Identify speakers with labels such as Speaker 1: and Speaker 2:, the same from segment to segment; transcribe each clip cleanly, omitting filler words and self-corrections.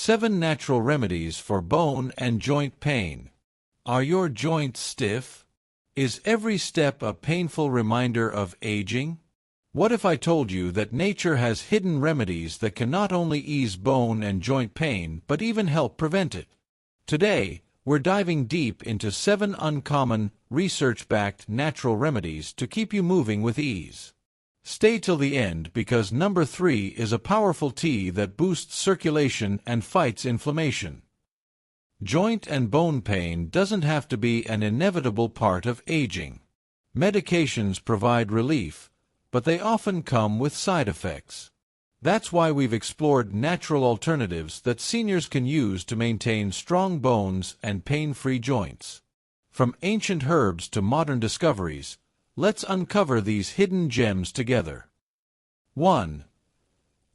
Speaker 1: 7 Natural Remedies for Bone and Joint Pain. Are your joints stiff? Is every step a painful reminder of aging? What if I told you that nature has hidden remedies that can not only ease bone and joint pain but even help prevent it? Today, we're diving deep into 7 uncommon, research-backed natural remedies to keep you moving with ease. Stay till the end because number 3 is a powerful tea that boosts circulation and fights inflammation. Joint and bone pain doesn't have to be an inevitable part of aging. Medications provide relief, but they often come with side effects. That's why we've explored natural alternatives that seniors can use to maintain strong bones and pain-free joints. From ancient herbs to modern discoveries, let's uncover these hidden gems together. 1.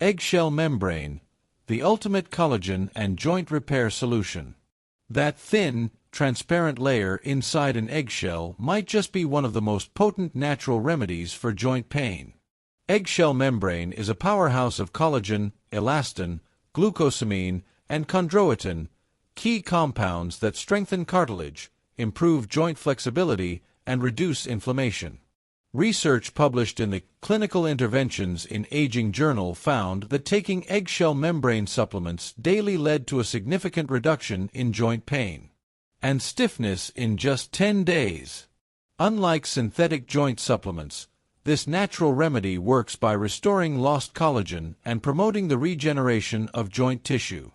Speaker 1: Eggshell membrane, the ultimate collagen and joint repair solution. That thin, transparent layer inside an eggshell might just be one of the most potent natural remedies for joint pain. Eggshell membrane is a powerhouse of collagen, elastin, glucosamine, and chondroitin, key compounds that strengthen cartilage, improve joint flexibility, and reduce inflammation. Research published in the Clinical Interventions in Aging journal found that taking eggshell membrane supplements daily led to a significant reduction in joint pain and stiffness in just 10 days. Unlike synthetic joint supplements, this natural remedy works by restoring lost collagen and promoting the regeneration of joint tissue.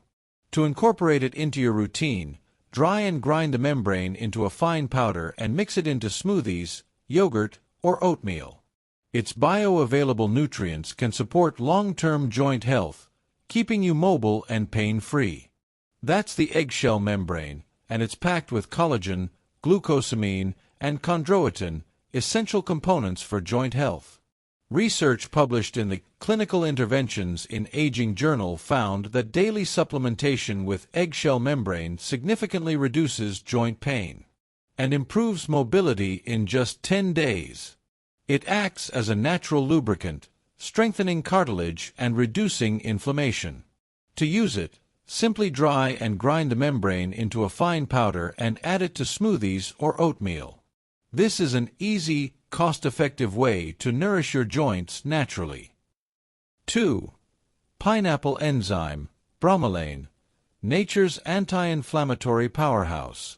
Speaker 1: To incorporate it into your routine, dry and grind the membrane into a fine powder and mix it into smoothies, yogurt, or oatmeal. Its bioavailable nutrients can support long-term joint health, keeping you mobile and pain-free. That's the eggshell membrane, and it's packed with collagen, glucosamine, and chondroitin, essential components for joint health. Research published in the Clinical Interventions in Aging journal found that daily supplementation with eggshell membrane significantly reduces joint pain and improves mobility in just 10 days. It acts as a natural lubricant, strengthening cartilage and reducing inflammation. To use it, simply dry and grind the membrane into a fine powder and add it to smoothies or oatmeal. This is an easy, cost-effective way to nourish your joints naturally. 2. Pineapple enzyme, bromelain, nature's anti-inflammatory powerhouse.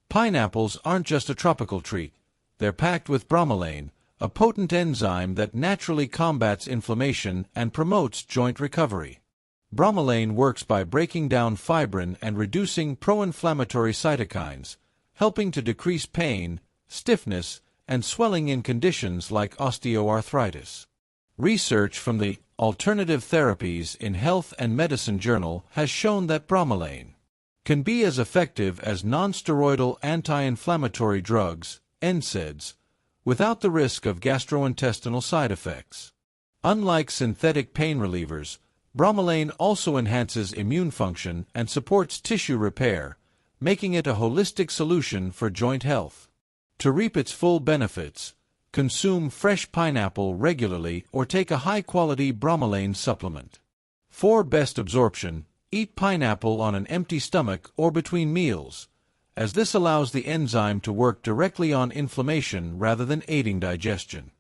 Speaker 1: Pineapples aren't just a tropical treat. They're packed with bromelain, a potent enzyme that naturally combats inflammation and promotes joint recovery. Bromelain works by breaking down fibrin and reducing pro-inflammatory cytokines, helping to decrease pain, stiffness, and swelling in conditions like osteoarthritis. Research from the Alternative Therapies in Health and Medicine journal has shown that bromelain can be as effective as nonsteroidal anti-inflammatory drugs, NSAIDs, without the risk of gastrointestinal side effects. Unlike synthetic pain relievers, bromelain also enhances immune function and supports tissue repair, making it a holistic solution for joint health. To reap its full benefits, consume fresh pineapple regularly or take a high-quality bromelain supplement. For best absorption, eat pineapple on an empty stomach or between meals, as this allows the enzyme to work directly on inflammation rather than aiding digestion.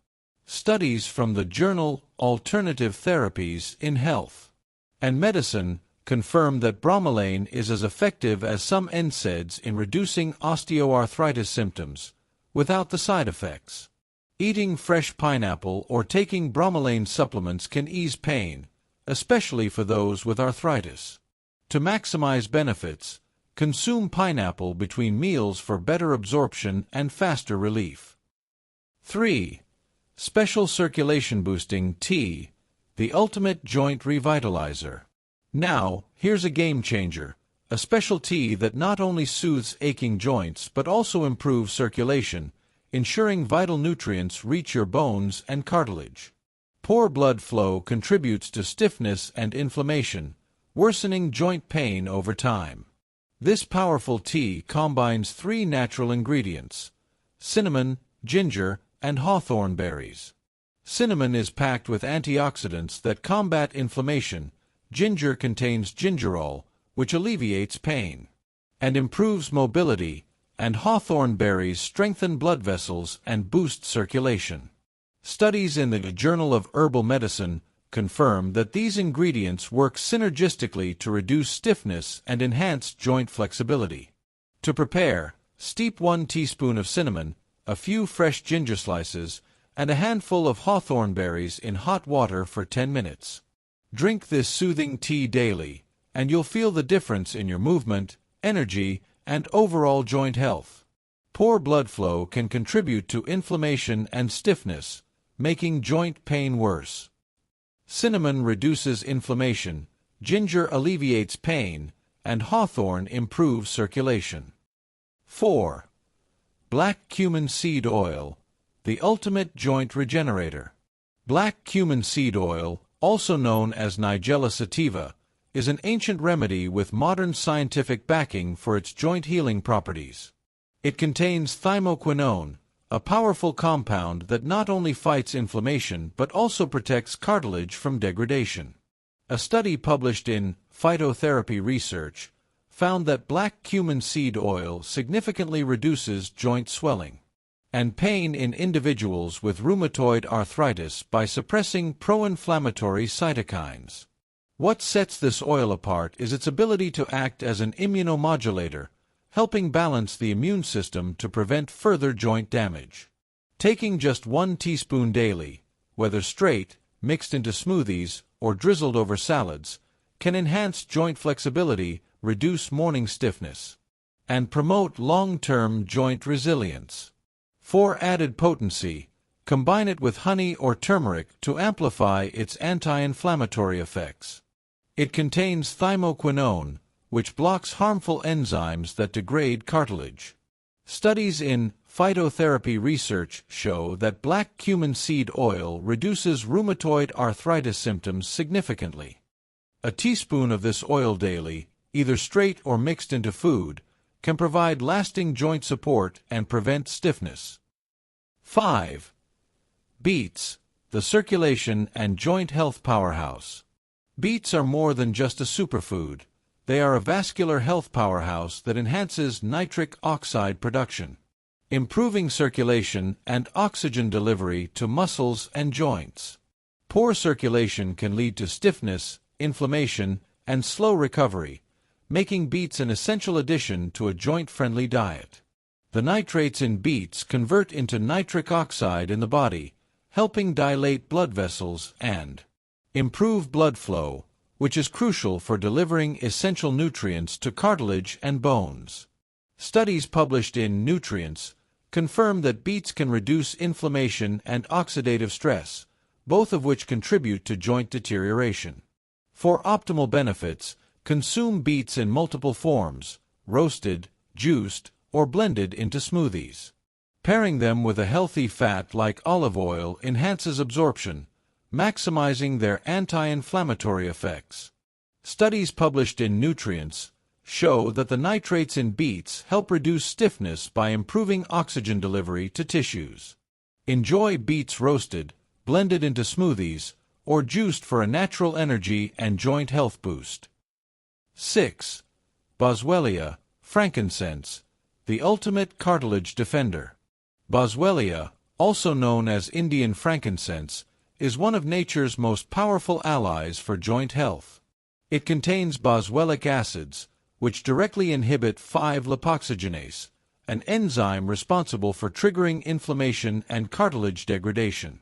Speaker 1: Studies from the journal Alternative Therapies in Health and Medicine confirm that bromelain is as effective as some NSAIDs in reducing osteoarthritis symptoms, without the side effects. Eating fresh pineapple or taking bromelain supplements can ease pain, especially for those with arthritis. To maximize benefits, consume pineapple between meals for better absorption and faster relief. 3. Special circulation boosting tea, the ultimate joint revitalizer. Now, here's a game changer. A special tea that not only soothes aching joints but also improves circulation, ensuring vital nutrients reach your bones and cartilage. Poor blood flow contributes to stiffness and inflammation, worsening joint pain over time. This powerful tea combines 3 natural ingredients: cinnamon, ginger, and hawthorn berries. Cinnamon is packed with antioxidants that combat inflammation. Ginger contains gingerol, which alleviates pain and improves mobility, and hawthorn berries strengthen blood vessels and boost circulation. Studies in the Journal of Herbal Medicine confirm that these ingredients work synergistically to reduce stiffness and enhance joint flexibility. To prepare, steep 1 teaspoon of cinnamon, a few fresh ginger slices, and a handful of hawthorn berries in hot water for 10 minutes. Drink this soothing tea daily, and you'll feel the difference in your movement, energy, and overall joint health. Poor blood flow can contribute to inflammation and stiffness, making joint pain worse. Cinnamon reduces inflammation, ginger alleviates pain, and hawthorn improves circulation. 4. Black cumin seed oil, the ultimate joint regenerator. Black cumin seed oil, also known as Nigella sativa, is an ancient remedy with modern scientific backing for its joint healing properties. It contains thymoquinone, a powerful compound that not only fights inflammation but also protects cartilage from degradation. A study published in Phytotherapy Research found that black cumin seed oil significantly reduces joint swelling and pain in individuals with rheumatoid arthritis by suppressing pro-inflammatory cytokines. What sets this oil apart is its ability to act as an immunomodulator, helping balance the immune system to prevent further joint damage. Taking just 1 teaspoon daily, whether straight, mixed into smoothies, or drizzled over salads, can enhance joint flexibility, reduce morning stiffness, and promote long-term joint resilience. For added potency, combine it with honey or turmeric to amplify its anti-inflammatory effects. It contains thymoquinone, which blocks harmful enzymes that degrade cartilage. Studies in Phytotherapy Research show that black cumin seed oil reduces rheumatoid arthritis symptoms significantly. A teaspoon of this oil daily, either straight or mixed into food, can provide lasting joint support and prevent stiffness. 5. Beets, the circulation and joint health powerhouse. Beets are more than just a superfood. They are a vascular health powerhouse that enhances nitric oxide production, improving circulation and oxygen delivery to muscles and joints. Poor circulation can lead to stiffness, inflammation, and slow recovery, making beets an essential addition to a joint-friendly diet. The nitrates in beets convert into nitric oxide in the body, helping dilate blood vessels and improve blood flow, which is crucial for delivering essential nutrients to cartilage and bones. Studies published in Nutrients confirm that beets can reduce inflammation and oxidative stress, both of which contribute to joint deterioration. For optimal benefits, consume beets in multiple forms, roasted, juiced, or blended into smoothies. Pairing them with a healthy fat like olive oil enhances absorption, maximizing their anti-inflammatory effects. Studies published in Nutrients show that the nitrates in beets help reduce stiffness by improving oxygen delivery to tissues. Enjoy beets roasted, blended into smoothies, or juiced for a natural energy and joint health boost. 6. Boswellia, frankincense, the ultimate cartilage defender. Boswellia, also known as Indian frankincense, is one of nature's most powerful allies for joint health. It contains boswellic acids, which directly inhibit 5-lipoxygenase, an enzyme responsible for triggering inflammation and cartilage degradation.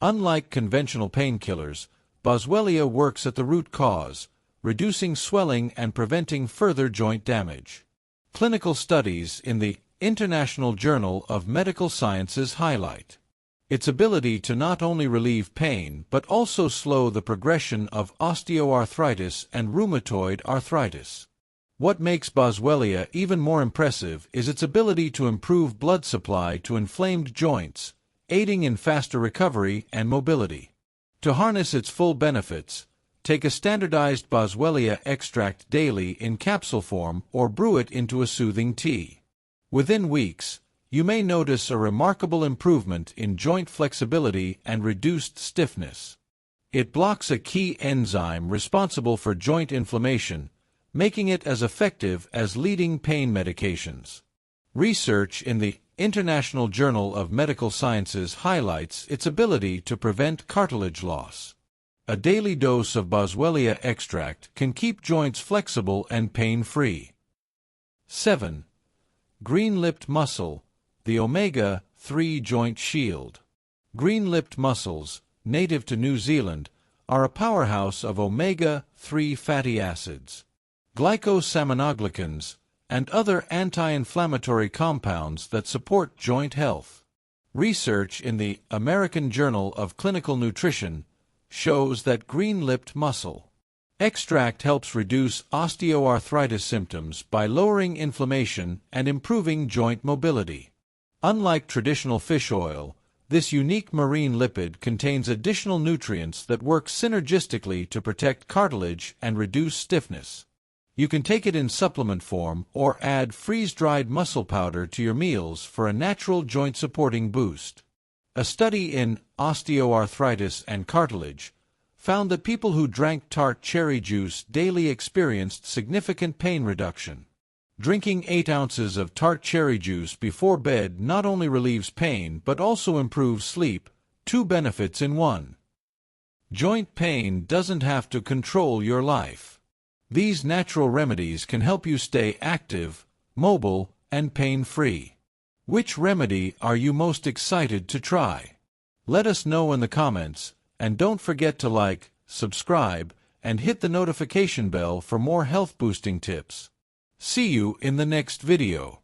Speaker 1: Unlike conventional painkillers, Boswellia works at the root cause, reducing swelling and preventing further joint damage. Clinical studies in the International Journal of Medical Sciences highlight its ability to not only relieve pain but also slow the progression of osteoarthritis and rheumatoid arthritis. What makes Boswellia even more impressive is its ability to improve blood supply to inflamed joints, aiding in faster recovery and mobility. To harness its full benefits, take a standardized Boswellia extract daily in capsule form or brew it into a soothing tea. Within weeks, you may notice a remarkable improvement in joint flexibility and reduced stiffness. It blocks a key enzyme responsible for joint inflammation, making it as effective as leading pain medications. Research in the International Journal of Medical Sciences highlights its ability to prevent cartilage loss. A daily dose of boswellia extract can keep joints flexible and pain-free. 7. Green-lipped mussel, the omega-3 joint shield. Green-lipped mussels, native to New Zealand, are a powerhouse of omega-3 fatty acids, glycosaminoglycans, and other anti-inflammatory compounds that support joint health. Research in the American Journal of Clinical Nutrition shows that green-lipped mussel extract helps reduce osteoarthritis symptoms by lowering inflammation and improving joint mobility. Unlike traditional fish oil, this unique marine lipid contains additional nutrients that work synergistically to protect cartilage and reduce stiffness. You can take it in supplement form or add freeze-dried mussel powder to your meals for a natural joint-supporting boost. A study in osteoarthritis and cartilage found that people who drank tart cherry juice daily experienced significant pain reduction. Drinking 8 ounces of tart cherry juice before bed not only relieves pain but also improves sleep, 2 benefits in one. Joint pain doesn't have to control your life. These natural remedies can help you stay active, mobile, and pain-free. Which remedy are you most excited to try? Let us know in the comments, and don't forget to like, subscribe, and hit the notification bell for more health-boosting tips. See you in the next video.